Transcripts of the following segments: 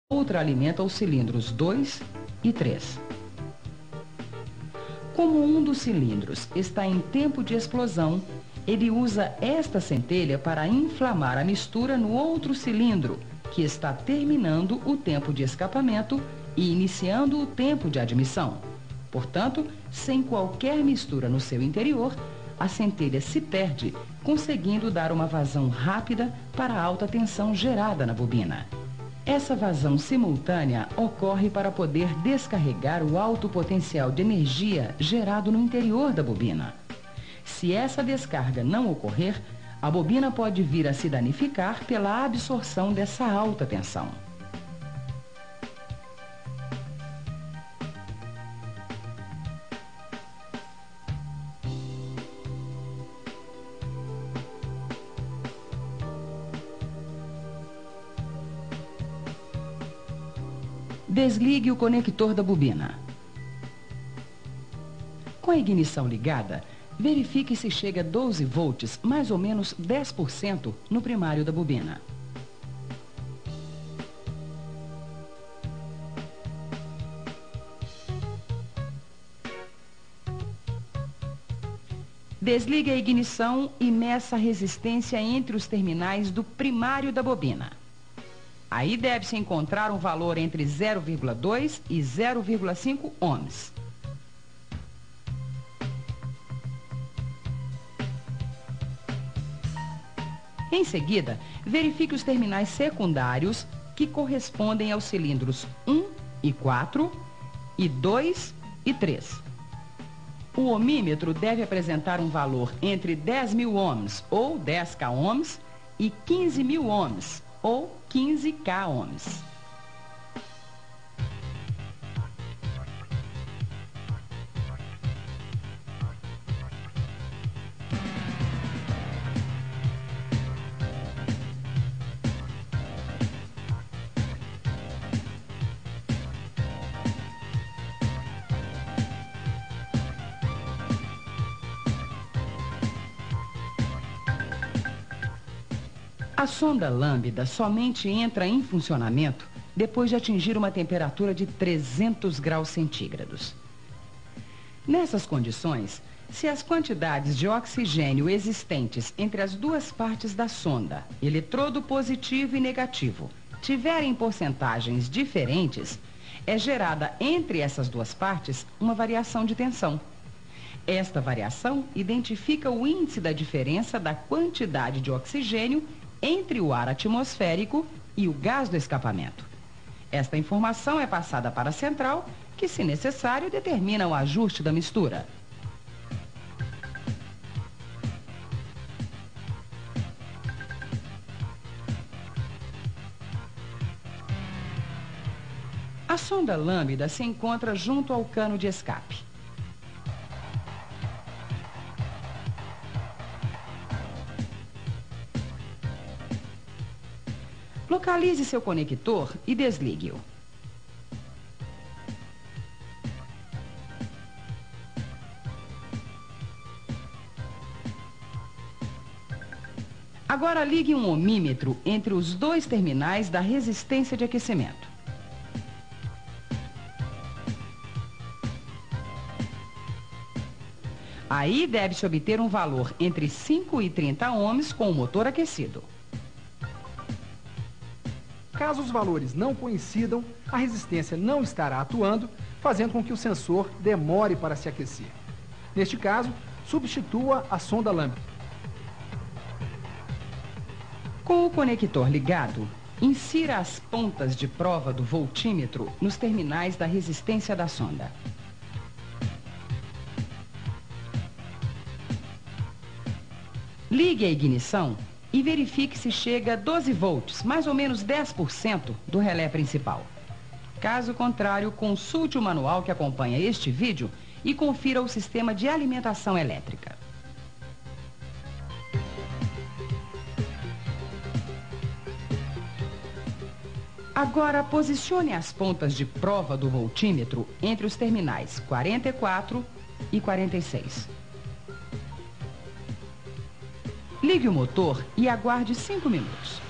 outra alimenta os cilindros 2 e 3. Como um dos cilindros está em tempo de explosão, ele usa esta centelha para inflamar a mistura no outro cilindro, que está terminando o tempo de escapamento e iniciando o tempo de admissão. Portanto, sem qualquer mistura no seu interior, a centelha se perde, conseguindo dar uma vazão rápida para a alta tensão gerada na bobina. Essa vazão simultânea ocorre para poder descarregar o alto potencial de energia gerado no interior da bobina. Se essa descarga não ocorrer, a bobina pode vir a se danificar pela absorção dessa alta tensão. Desligue o conector da bobina. Com a ignição ligada, verifique se chega a 12 volts, mais ou menos 10% no primário da bobina. Desligue a ignição e meça a resistência entre os terminais do primário da bobina. Aí deve-se encontrar um valor entre 0,2 e 0,5 ohms. Em seguida, verifique os terminais secundários que correspondem aos cilindros 1 e 4 e 2 e 3. O ohmímetro deve apresentar um valor entre 10.000 ohms ou 10k ohms e 15.000 ohms ou 15k ohms. A sonda lambda somente entra em funcionamento depois de atingir uma temperatura de 300 graus centígrados. Nessas condições, se as quantidades de oxigênio existentes entre as duas partes da sonda, eletrodo positivo e negativo, tiverem porcentagens diferentes, é gerada entre essas duas partes uma variação de tensão. Esta variação identifica o índice da diferença da quantidade de oxigênio entre o ar atmosférico e o gás do escapamento. Esta informação é passada para a central, que, se necessário, determina o ajuste da mistura. A sonda lambda se encontra junto ao cano de escape. Localize seu conector e desligue-o. Agora ligue um ohmímetro entre os dois terminais da resistência de aquecimento. Aí deve-se obter um valor entre 5 e 30 ohms com o motor aquecido. Caso os valores não coincidam, a resistência não estará atuando, fazendo com que o sensor demore para se aquecer. Neste caso, substitua a sonda lambda. Com o conector ligado, insira as pontas de prova do voltímetro nos terminais da resistência da sonda. Ligue a ignição e verifique se chega a 12 volts, mais ou menos 10% do relé principal. Caso contrário, consulte o manual que acompanha este vídeo e confira o sistema de alimentação elétrica. Agora, posicione as pontas de prova do voltímetro entre os terminais 44 e 46. Ligue o motor e aguarde 5 minutos.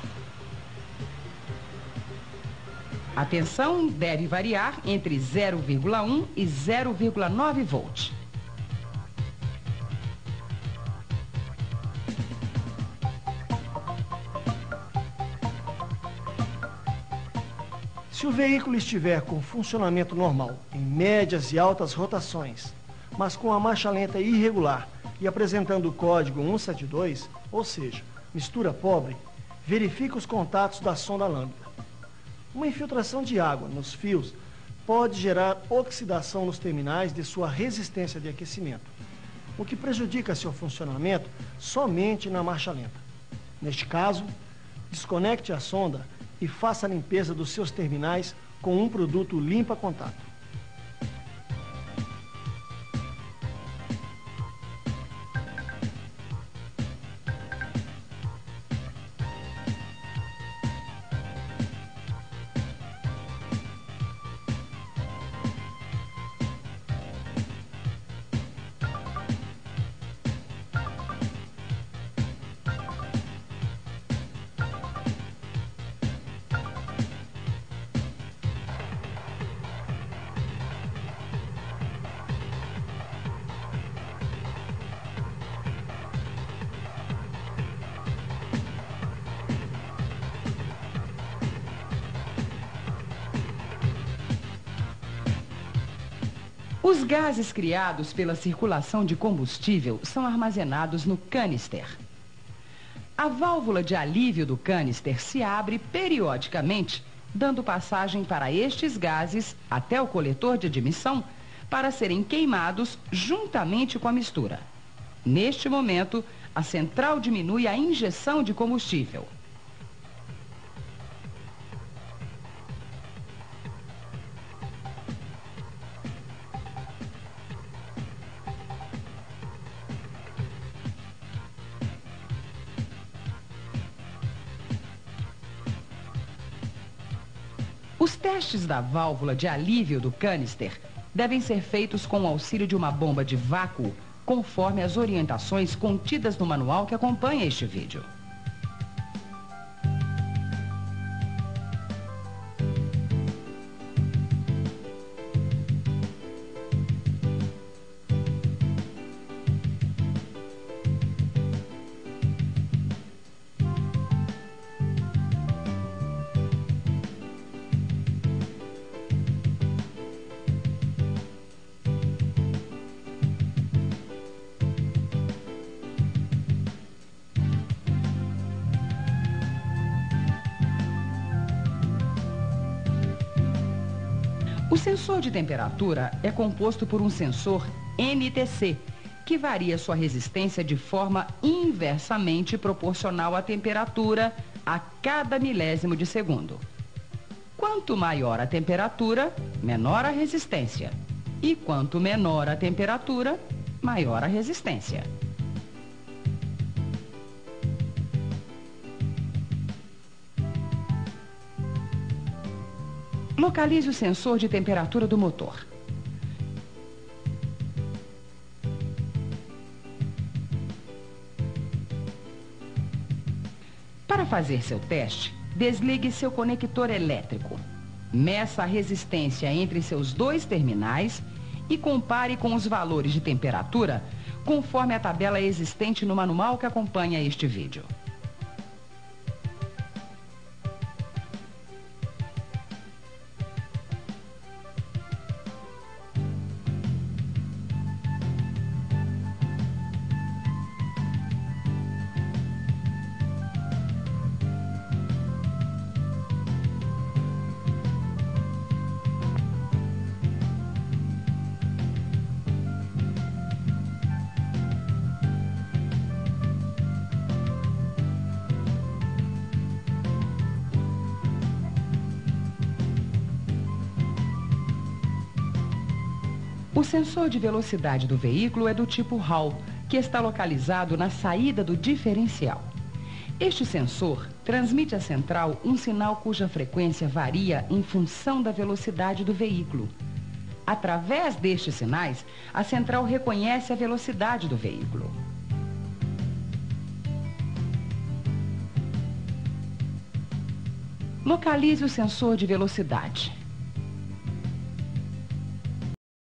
A tensão deve variar entre 0,1 e 0,9 volts. Se o veículo estiver com funcionamento normal, em médias e altas rotações, mas com a marcha lenta irregular e apresentando o código 172, ou seja, mistura pobre, verifique os contatos da sonda lambda. Uma infiltração de água nos fios pode gerar oxidação nos terminais de sua resistência de aquecimento, o que prejudica seu funcionamento somente na marcha lenta. Neste caso, desconecte a sonda e faça a limpeza dos seus terminais com um produto limpa-contato. Os gases criados pela circulação de combustível são armazenados no canister. A válvula de alívio do canister se abre periodicamente, dando passagem para estes gases até o coletor de admissão para serem queimados juntamente com a mistura. Neste momento, a central diminui a injeção de combustível. Os testes da válvula de alívio do canister devem ser feitos com o auxílio de uma bomba de vácuo, conforme as orientações contidas no manual que acompanha este vídeo. O sensor de temperatura é composto por um sensor NTC, que varia sua resistência de forma inversamente proporcional à temperatura a cada milésimo de segundo. Quanto maior a temperatura, menor a resistência. E quanto menor a temperatura, maior a resistência. Localize o sensor de temperatura do motor. Para fazer seu teste, desligue seu conector elétrico. Meça a resistência entre seus dois terminais e compare com os valores de temperatura conforme a tabela existente no manual que acompanha este vídeo. O sensor de velocidade do veículo é do tipo Hall, que está localizado na saída do diferencial. Este sensor transmite à central um sinal cuja frequência varia em função da velocidade do veículo. Através destes sinais, a central reconhece a velocidade do veículo. Localize o sensor de velocidade.